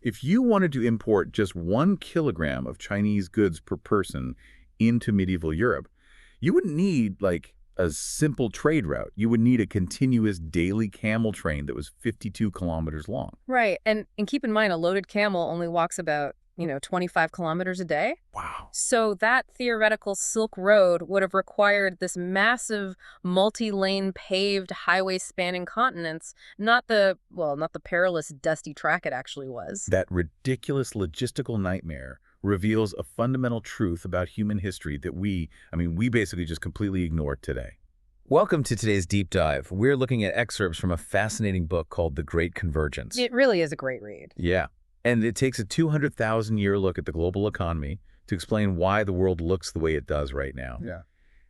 If you wanted to import just 1 kilogram of Chinese goods per person into medieval Europe, you wouldn't need, like, a simple trade route. You would need a continuous daily camel train that was 52 kilometers long. Right. And keep in mind, a loaded camel only walks about, 25 kilometers a day. Wow. So that theoretical Silk Road would have required this massive multi-lane paved highway spanning continents, not the perilous dusty track it actually was. That ridiculous logistical nightmare reveals a fundamental truth about human history that we basically just completely ignored today. Welcome to today's deep dive. We're looking at excerpts from a fascinating book called The Great Convergence. It really is a great read. Yeah. And it takes a 200,000-year look at the global economy to explain why the world looks the way it does right now. Yeah.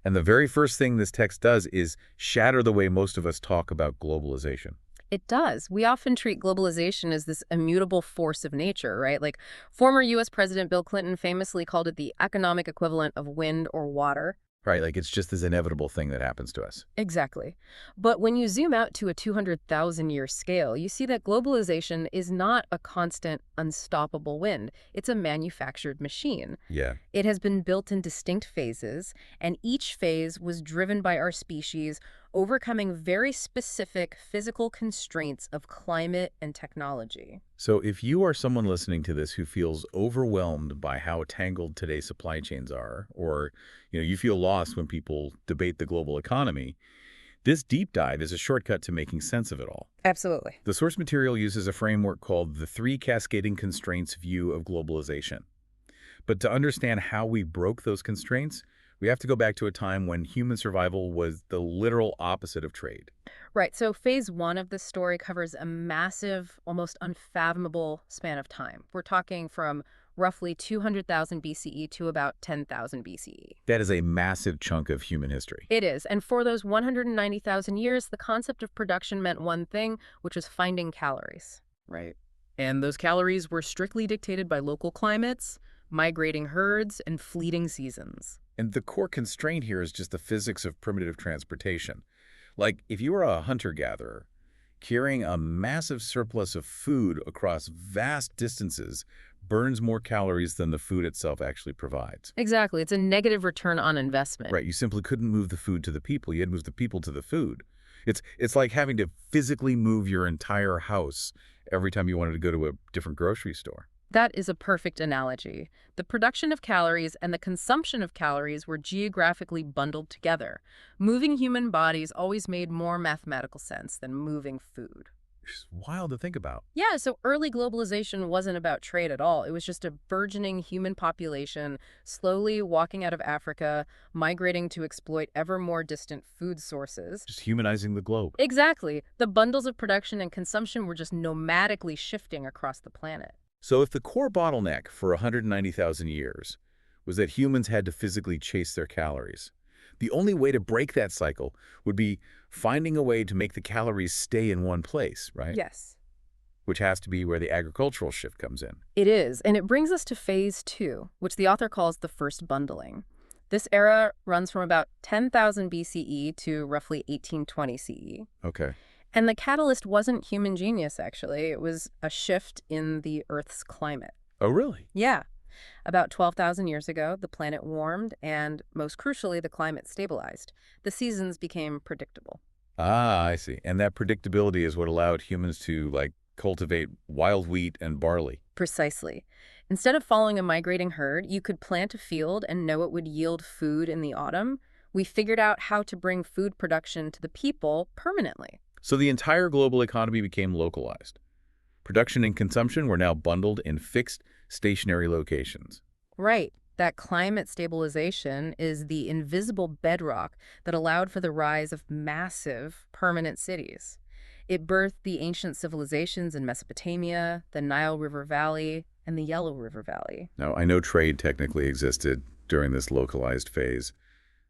And the very first thing this text does is shatter the way most of us talk about globalization. It does. We often treat globalization as this immutable force of nature, right? Like former U.S. President Bill Clinton famously called it the economic equivalent of wind or water. Right, like it's just this inevitable thing that happens to us. Exactly. But when you zoom out to a 200,000-year scale, you see that globalization is not a constant, unstoppable wind. It's a manufactured machine. Yeah. It has been built in distinct phases, and each phase was driven by our species overcoming very specific physical constraints of climate and technology. So if you are someone listening to this who feels overwhelmed by how tangled today's supply chains are, or you feel lost when people debate the global economy, this deep dive is a shortcut to making sense of it all. Absolutely. The source material uses a framework called the Three Cascading Constraints view of globalization. But to understand how we broke those constraints, we have to go back to a time when human survival was the literal opposite of trade. Right. So phase one of this story covers a massive, almost unfathomable span of time. We're talking from roughly 200,000 BCE to about 10,000 BCE. That is a massive chunk of human history. It is. And for those 190,000 years, the concept of production meant one thing, which was finding calories. Right. And those calories were strictly dictated by local climates, migrating herds, and fleeting seasons. And the core constraint here is just the physics of primitive transportation. Like, if you were a hunter-gatherer, carrying a massive surplus of food across vast distances burns more calories than the food itself actually provides. Exactly. It's a negative return on investment. Right. You simply couldn't move the food to the people. You had to move the people to the food. It's like having to physically move your entire house every time you wanted to go to a different grocery store. That is a perfect analogy. The production of calories and the consumption of calories were geographically bundled together. Moving human bodies always made more mathematical sense than moving food. It's wild to think about. Yeah, so early globalization wasn't about trade at all. It was just a burgeoning human population slowly walking out of Africa, migrating to exploit ever more distant food sources. Just humanizing the globe. Exactly. The bundles of production and consumption were just nomadically shifting across the planet. So if the core bottleneck for 190,000 years was that humans had to physically chase their calories, the only way to break that cycle would be finding a way to make the calories stay in one place, right? Yes. Which has to be where the agricultural shift comes in. It is, and it brings us to phase two, which the author calls the first bundling. This era runs from about 10,000 BCE to roughly 1820 CE. Okay. And the catalyst wasn't human genius, actually. It was a shift in the Earth's climate. Oh, really? Yeah. About 12,000 years ago, the planet warmed, and most crucially, the climate stabilized. The seasons became predictable. Ah, I see. And that predictability is what allowed humans to, cultivate wild wheat and barley. Precisely. Instead of following a migrating herd, you could plant a field and know it would yield food in the autumn. We figured out how to bring food production to the people permanently. So the entire global economy became localized. Production and consumption were now bundled in fixed, stationary locations. Right. That climate stabilization is the invisible bedrock that allowed for the rise of massive, permanent cities. It birthed the ancient civilizations in Mesopotamia, the Nile River Valley, and the Yellow River Valley. Now, I know trade technically existed during this localized phase,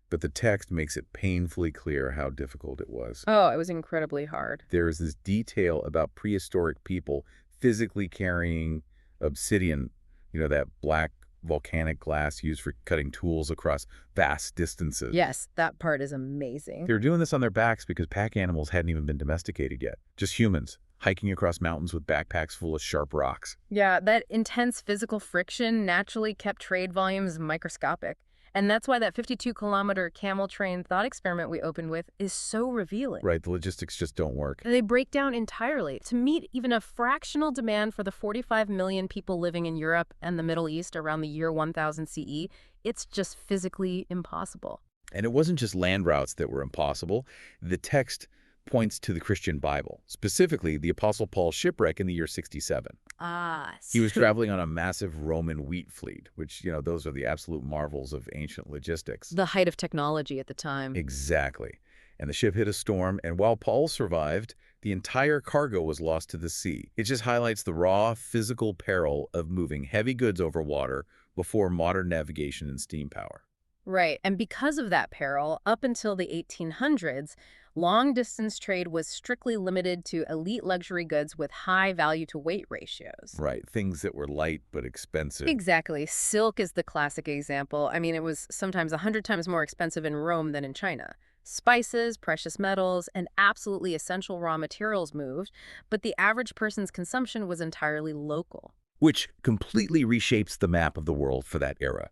but the text makes it painfully clear how difficult it was. Oh, it was incredibly hard. There is this detail about prehistoric people physically carrying obsidian, that black volcanic glass used for cutting tools across vast distances. Yes, that part is amazing. They were doing this on their backs because pack animals hadn't even been domesticated yet. Just humans, hiking across mountains with backpacks full of sharp rocks. Yeah, that intense physical friction naturally kept trade volumes microscopic. And that's why that 52-kilometer camel train thought experiment we opened with is so revealing. Right, the logistics just don't work. They break down entirely. To meet even a fractional demand for the 45 million people living in Europe and the Middle East around the year 1000 CE, it's just physically impossible. And it wasn't just land routes that were impossible. The text points to the Christian Bible, specifically the Apostle Paul's shipwreck in the year 67. Ah, He was traveling on a massive Roman wheat fleet, which, those are the absolute marvels of ancient logistics. the height of technology at the time. Exactly. And the ship hit a storm, and while Paul survived, the entire cargo was lost to the sea. It just highlights the raw, physical peril of moving heavy goods over water before modern navigation and steam power. Right, and because of that peril, up until the 1800s, long-distance trade was strictly limited to elite luxury goods with high value-to-weight ratios. Right, things that were light but expensive. Exactly. Silk is the classic example. I mean, it was sometimes 100 times more expensive in Rome than in China. Spices, precious metals, and absolutely essential raw materials moved, but the average person's consumption was entirely local. Which completely reshapes the map of the world for that era.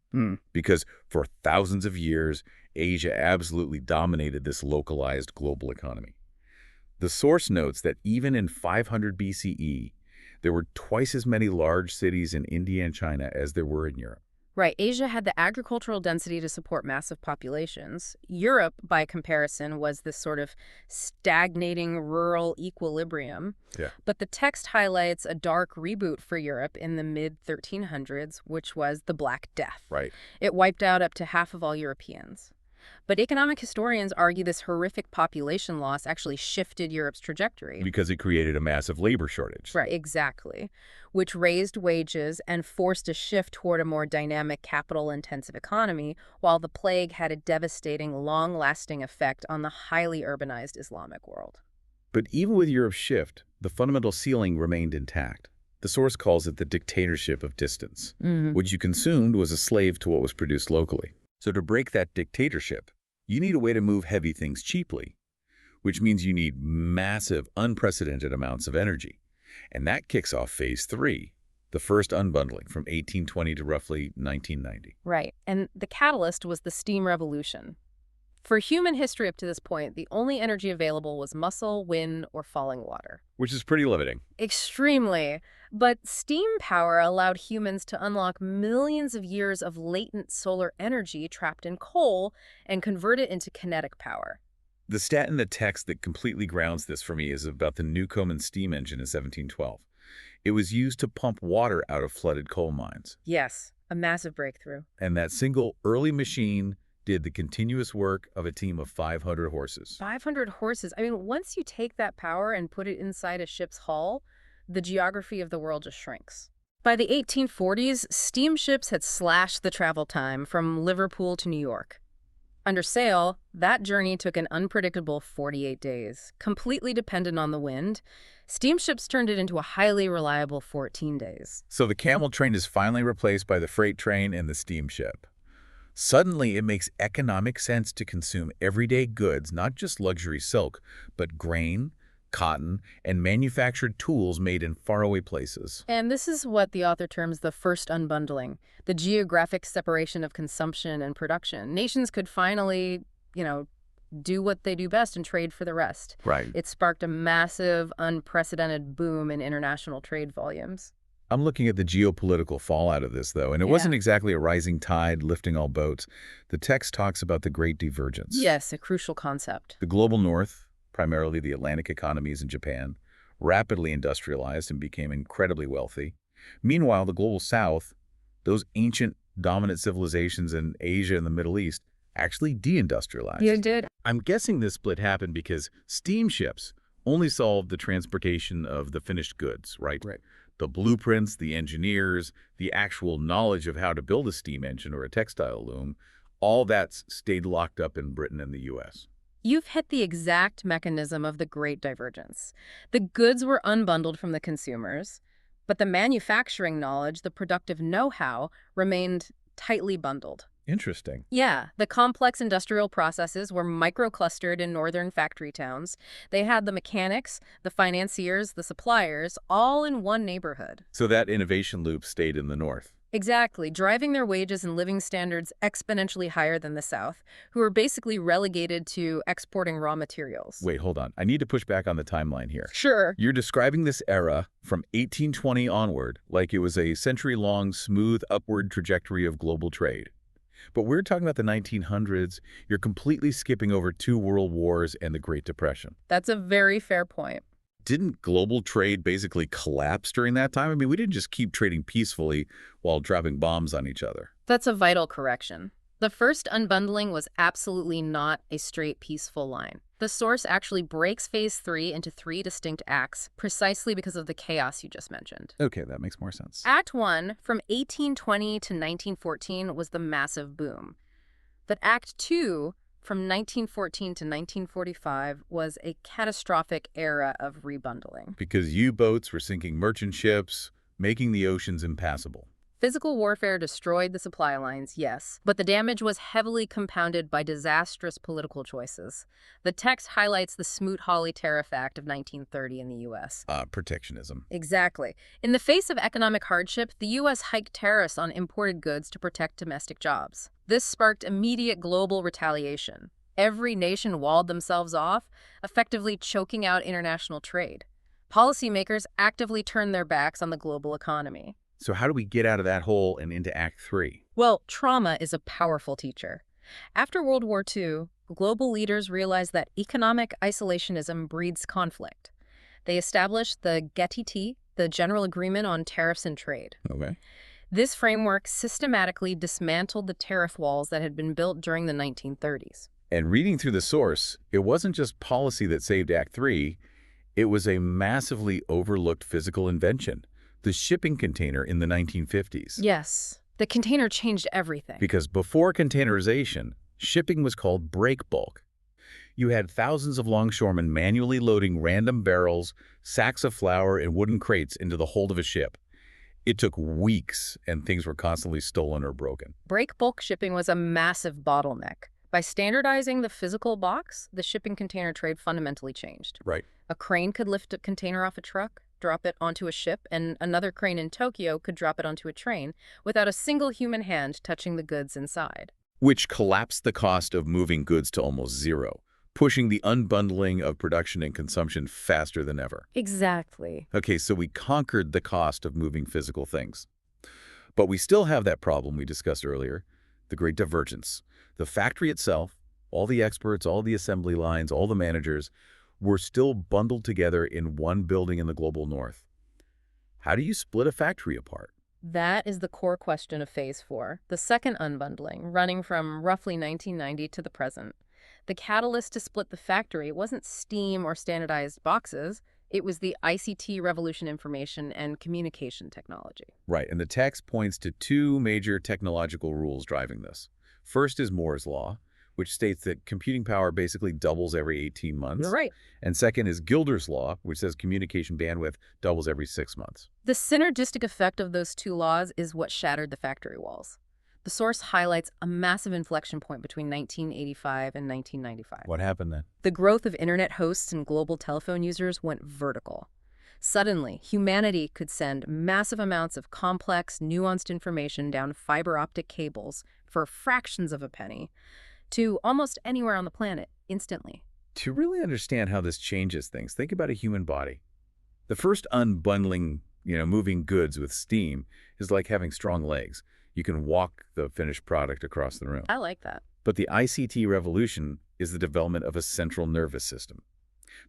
Because for thousands of years, Asia absolutely dominated this localized global economy. The source notes that even in 500 BCE, there were twice as many large cities in India and China as there were in Europe. Right, Asia had the agricultural density to support massive populations. Europe, by comparison, was this sort of stagnating rural equilibrium. Yeah. But the text highlights a dark reboot for Europe in the mid-1300s, which was the Black Death. Right. It wiped out up to half of all Europeans. But economic historians argue this horrific population loss actually shifted Europe's trajectory. Because it created a massive labor shortage. Right, exactly, which raised wages and forced a shift toward a more dynamic, capital-intensive economy, while the plague had a devastating, long-lasting effect on the highly urbanized Islamic world. But even with Europe's shift, the fundamental ceiling remained intact. The source calls it the dictatorship of distance. What you consumed was a slave to what was produced locally. So to break that dictatorship, you need a way to move heavy things cheaply, which means you need massive, unprecedented amounts of energy. And that kicks off Phase 3, the first unbundling from 1820 to roughly 1990. Right, and the catalyst was the steam revolution. For human history up to this point, the only energy available was muscle, wind, or falling water. Which is pretty limiting. Extremely. But steam power allowed humans to unlock millions of years of latent solar energy trapped in coal and convert it into kinetic power. The stat in the text that completely grounds this for me is about the Newcomen steam engine in 1712. It was used to pump water out of flooded coal mines. Yes, a massive breakthrough. And that single early machine did the continuous work of a team of 500 horses. 500 horses. I mean, once you take that power and put it inside a ship's hull, the geography of the world just shrinks. By the 1840s, steamships had slashed the travel time from Liverpool to New York. Under sail, that journey took an unpredictable 48 days. Completely dependent on the wind, steamships turned it into a highly reliable 14 days. So the camel train is finally replaced by the freight train and the steamship. Suddenly, it makes economic sense to consume everyday goods, not just luxury silk, but grain, cotton, and manufactured tools made in faraway places. And this is what the author terms the first unbundling, the geographic separation of consumption and production. Nations could finally, do what they do best and trade for the rest. Right. It sparked a massive, unprecedented boom in international trade volumes. I'm looking at the geopolitical fallout of this, though, and it wasn't exactly a rising tide lifting all boats. The text talks about the Great Divergence. Yes, a crucial concept. The global north, primarily the Atlantic economies in Japan, rapidly industrialized and became incredibly wealthy. Meanwhile, the global south, those ancient dominant civilizations in Asia and the Middle East, actually deindustrialized. You did. I'm guessing this split happened because steamships only solved the transportation of the finished goods, right? Right. The blueprints, the engineers, the actual knowledge of how to build a steam engine or a textile loom, all that's stayed locked up in Britain and the U.S. You've hit the exact mechanism of the Great Divergence. The goods were unbundled from the consumers, but the manufacturing knowledge, the productive know-how, remained tightly bundled. Interesting. Yeah, the complex industrial processes were microclustered in northern factory towns. They had the mechanics, the financiers, the suppliers, all in one neighborhood. So that innovation loop stayed in the North. Exactly, driving their wages and living standards exponentially higher than the South, who were basically relegated to exporting raw materials. Wait, hold on. I need to push back on the timeline here. Sure. You're describing this era from 1820 onward like it was a century-long, smooth upward trajectory of global trade. But we're talking about the 1900s. You're completely skipping over 2 world wars and the Great Depression. That's a very fair point. Didn't global trade basically collapse during that time? I mean, we didn't just keep trading peacefully while dropping bombs on each other. That's a vital correction. The first unbundling was absolutely not a straight, peaceful line. The source actually breaks Phase 3 into 3 distinct acts, precisely because of the chaos you just mentioned. Okay, that makes more sense. Act 1, from 1820 to 1914, was the massive boom. But Act 2, from 1914 to 1945, was a catastrophic era of rebundling. Because U-boats were sinking merchant ships, making the oceans impassable. Physical warfare destroyed the supply lines, yes, but the damage was heavily compounded by disastrous political choices. The text highlights the Smoot-Hawley Tariff Act of 1930 in the U.S. Protectionism. Exactly. In the face of economic hardship, the U.S. hiked tariffs on imported goods to protect domestic jobs. This sparked immediate global retaliation. Every nation walled themselves off, effectively choking out international trade. Policymakers actively turned their backs on the global economy. So how do we get out of that hole and into Act 3? Well, trauma is a powerful teacher. After World War II, global leaders realized that economic isolationism breeds conflict. They established the GATT, the General Agreement on Tariffs and Trade. Okay. This framework systematically dismantled the tariff walls that had been built during the 1930s. And reading through the source, it wasn't just policy that saved Act 3, it was a massively overlooked physical invention. The shipping container in the 1950s. Yes, the container changed everything. Because before containerization, shipping was called break bulk. You had thousands of longshoremen manually loading random barrels, sacks of flour, and wooden crates into the hold of a ship. It took weeks, and things were constantly stolen or broken. Break bulk shipping was a massive bottleneck. By standardizing the physical box, the shipping container trade fundamentally changed. Right. A crane could lift a container off a truck, drop it onto a ship, and another crane in Tokyo could drop it onto a train without a single human hand touching the goods inside. Which collapsed the cost of moving goods to almost zero, pushing the unbundling of production and consumption faster than ever. Exactly. Okay, so we conquered the cost of moving physical things. But we still have that problem we discussed earlier, the Great Divergence. The factory itself, all the experts, all the assembly lines, all the managers, were still bundled together in one building in the global north. How do you split a factory apart? That is the core question of Phase 4, the second unbundling, running from roughly 1990 to the present. The catalyst to split the factory wasn't steam or standardized boxes. It was the ICT revolution, information and communication technology. Right, and the text points to 2 major technological rules driving this. First is Moore's Law, which states that computing power basically doubles every 18 months. You're right. And second is Gilder's Law, which says communication bandwidth doubles every 6 months. The synergistic effect of those 2 laws is what shattered the factory walls. The source highlights a massive inflection point between 1985 and 1995. What happened then? The growth of internet hosts and global telephone users went vertical. Suddenly, humanity could send massive amounts of complex, nuanced information down fiber optic cables for fractions of a penny to almost anywhere on the planet instantly. To really understand how this changes things, think about a human body. The first unbundling, moving goods with steam is like having strong legs. You can walk the finished product across the room. I like that. But the ICT revolution is the development of a central nervous system.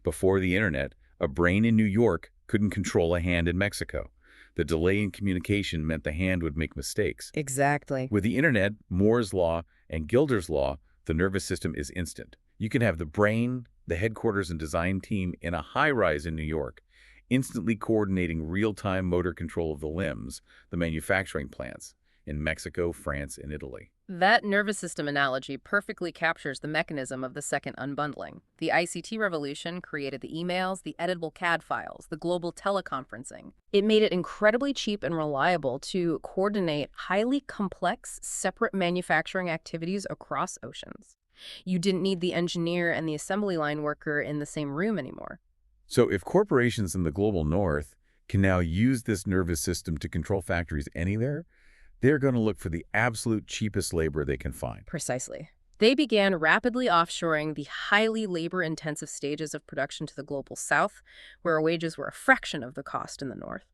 Before the internet, a brain in New York couldn't control a hand in Mexico. The delay in communication meant the hand would make mistakes. Exactly. With the internet, Moore's Law, and Gilder's Law, the nervous system is instant. You can have the brain, the headquarters and design team in a high-rise in New York, instantly coordinating real-time motor control of the limbs, the manufacturing plants. in Mexico, France, and Italy. That nervous system analogy perfectly captures the mechanism of the second unbundling. The ICT revolution created the emails, the editable CAD files, the global teleconferencing. It made it incredibly cheap and reliable to coordinate highly complex, separate manufacturing activities across oceans. You didn't need the engineer and the assembly line worker in the same room anymore. So if corporations in the global north can now use this nervous system to control factories anywhere, they're going to look for the absolute cheapest labor they can find. Precisely. They began rapidly offshoring the highly labor-intensive stages of production to the global south, where wages were a fraction of the cost in the north.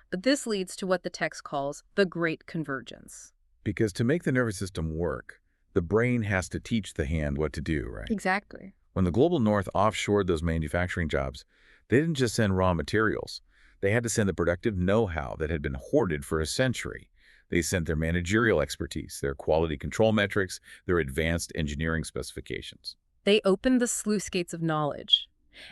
But this leads to what the text calls the Great Convergence. Because to make the nervous system work, the brain has to teach the hand what to do, right? Exactly. When the global north offshored those manufacturing jobs, they didn't just send raw materials. They had to send the productive know-how that had been hoarded for a century. They sent their managerial expertise, their quality control metrics, their advanced engineering specifications. They opened the sluice gates of knowledge.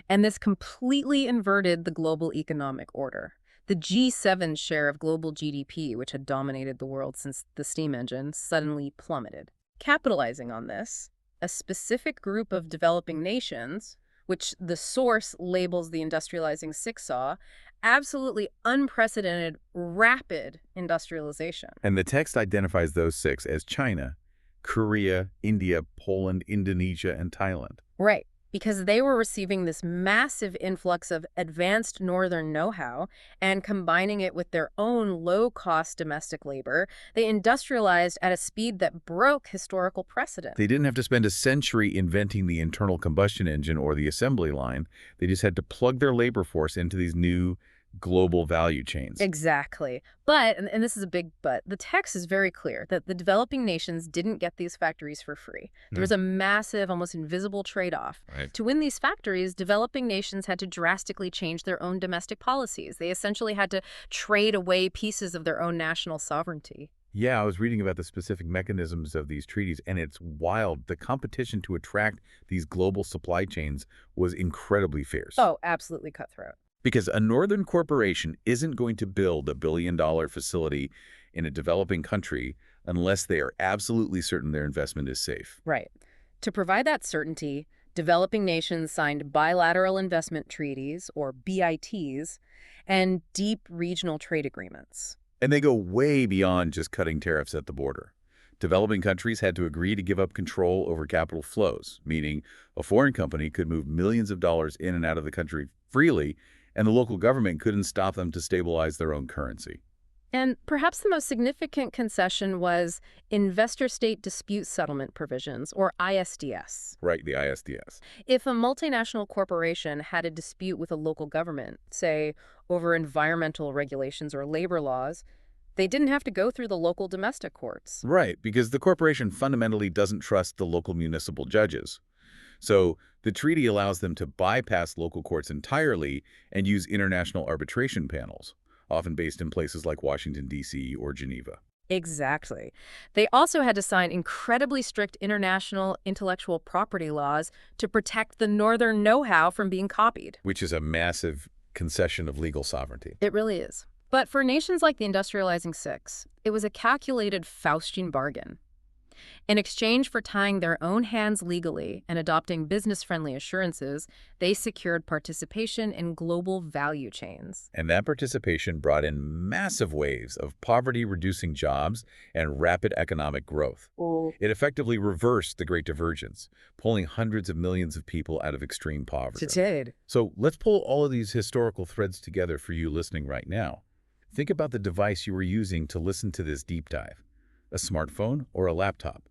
And this completely inverted the global economic order. The G7's share of global GDP, which had dominated the world since the steam engine, suddenly plummeted. Capitalizing on this, a specific group of developing nations, which the source labels the industrializing six, saw absolutely unprecedented, rapid industrialization. And the text identifies those six as China, Korea, India, Poland, Indonesia, and Thailand. Right, because they were receiving this massive influx of advanced northern know-how and combining it with their own low-cost domestic labor, they industrialized at a speed that broke historical precedent. They didn't have to spend a century inventing the internal combustion engine or the assembly line. They just had to plug their labor force into these new global value chains. Exactly. But, and this is a big but, the text is very clear that the developing nations didn't get these factories for free. There was a massive, almost invisible trade-off. Right. To win these factories, developing nations had to drastically change their own domestic policies. They essentially had to trade away pieces of their own national sovereignty. Yeah, I was reading about the specific mechanisms of these treaties, and it's wild. The competition to attract these global supply chains was incredibly fierce. Oh, absolutely cutthroat. Because a northern corporation isn't going to build a billion-dollar facility in a developing country unless they are absolutely certain their investment is safe. Right. To provide that certainty, developing nations signed bilateral investment treaties, or BITs, and deep regional trade agreements. And they go way beyond just cutting tariffs at the border. Developing countries had to agree to give up control over capital flows, meaning a foreign company could move millions of dollars in and out of the country freely, and the local government couldn't stop them to stabilize their own currency. And perhaps the most significant concession was investor-state dispute settlement provisions, or ISDS. Right, the ISDS. If a multinational corporation had a dispute with a local government, say over environmental regulations or labor laws, they didn't have to go through the local domestic courts. Right, because the corporation fundamentally doesn't trust the local municipal judges. So the treaty allows them to bypass local courts entirely and use international arbitration panels, often based in places like Washington, D.C. or Geneva. Exactly. They also had to sign incredibly strict international intellectual property laws to protect the northern know-how from being copied. Which is a massive concession of legal sovereignty. It really is. But for nations like the industrializing six, it was a calculated Faustian bargain. In exchange for tying their own hands legally and adopting business-friendly assurances, they secured participation in global value chains. And that participation brought in massive waves of poverty-reducing jobs and rapid economic growth. It effectively reversed the Great Convergence, pulling hundreds of millions of people out of extreme poverty. So let's pull all of these historical threads together for you listening right now. Think about the device you were using to listen to this deep dive. A smartphone or a laptop.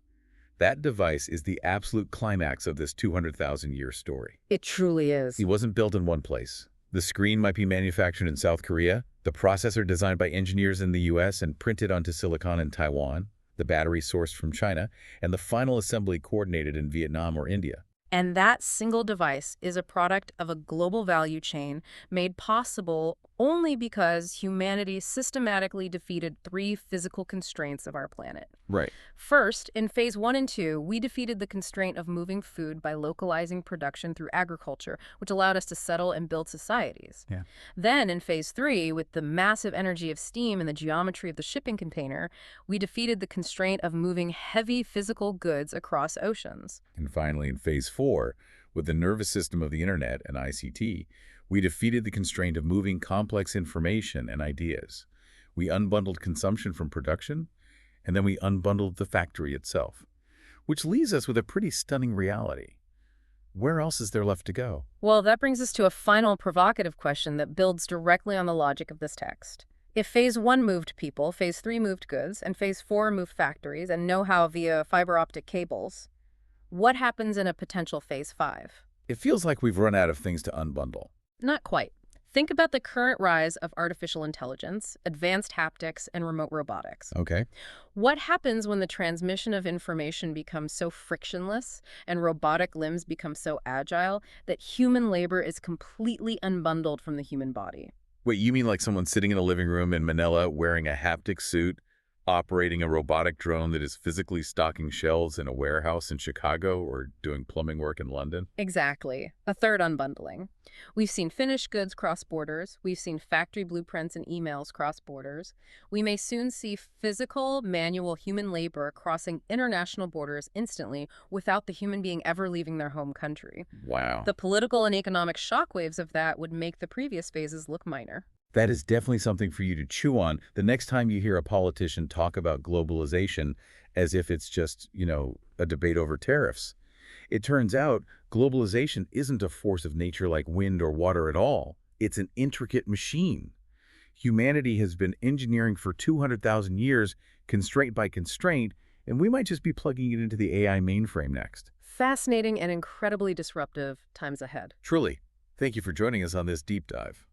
That device is the absolute climax of this 200,000-year story. It truly is. It wasn't built in one place. The screen might be manufactured in South Korea, the processor designed by engineers in the US and printed onto silicon in Taiwan, the battery sourced from China, and the final assembly coordinated in Vietnam or India. And that single device is a product of a global value chain made possible only because humanity systematically defeated three physical constraints of our planet. Right. First, in phase 1 and 2, we defeated the constraint of moving food by localizing production through agriculture, which allowed us to settle and build societies. Yeah. Then, in phase 3, with the massive energy of steam and the geometry of the shipping container, we defeated the constraint of moving heavy physical goods across oceans. And finally, in phase 4, with the nervous system of the internet and ICT, we defeated the constraint of moving complex information and ideas. We unbundled consumption from production, and then we unbundled the factory itself. Which leaves us with a pretty stunning reality. Where else is there left to go? Well, that brings us to a final provocative question that builds directly on the logic of this text. If phase 1 moved people, phase 3 moved goods, and phase 4 moved factories and know-how via fiber optic cables, what happens in a potential phase 5? It feels like we've run out of things to unbundle. Not quite. Think about the current rise of artificial intelligence, advanced haptics, and remote robotics. Okay. What happens when the transmission of information becomes so frictionless and robotic limbs become so agile that human labor is completely unbundled from the human body? Wait, you mean like someone sitting in a living room in Manila wearing a haptic suit, operating a robotic drone that is physically stocking shelves in a warehouse in Chicago or doing plumbing work in London? Exactly. A third unbundling. We've seen finished goods cross borders. We've seen factory blueprints and emails cross borders. We may soon see physical, manual human labor crossing international borders instantly without the human being ever leaving their home country. Wow. The political and economic shockwaves of that would make the previous phases look minor. That is definitely something for you to chew on the next time you hear a politician talk about globalization as if it's just, a debate over tariffs. It turns out globalization isn't a force of nature like wind or water at all. It's an intricate machine. Humanity has been engineering for 200,000 years, constraint by constraint, and we might just be plugging it into the AI mainframe next. Fascinating and incredibly disruptive times ahead. Truly. Thank you for joining us on this deep dive.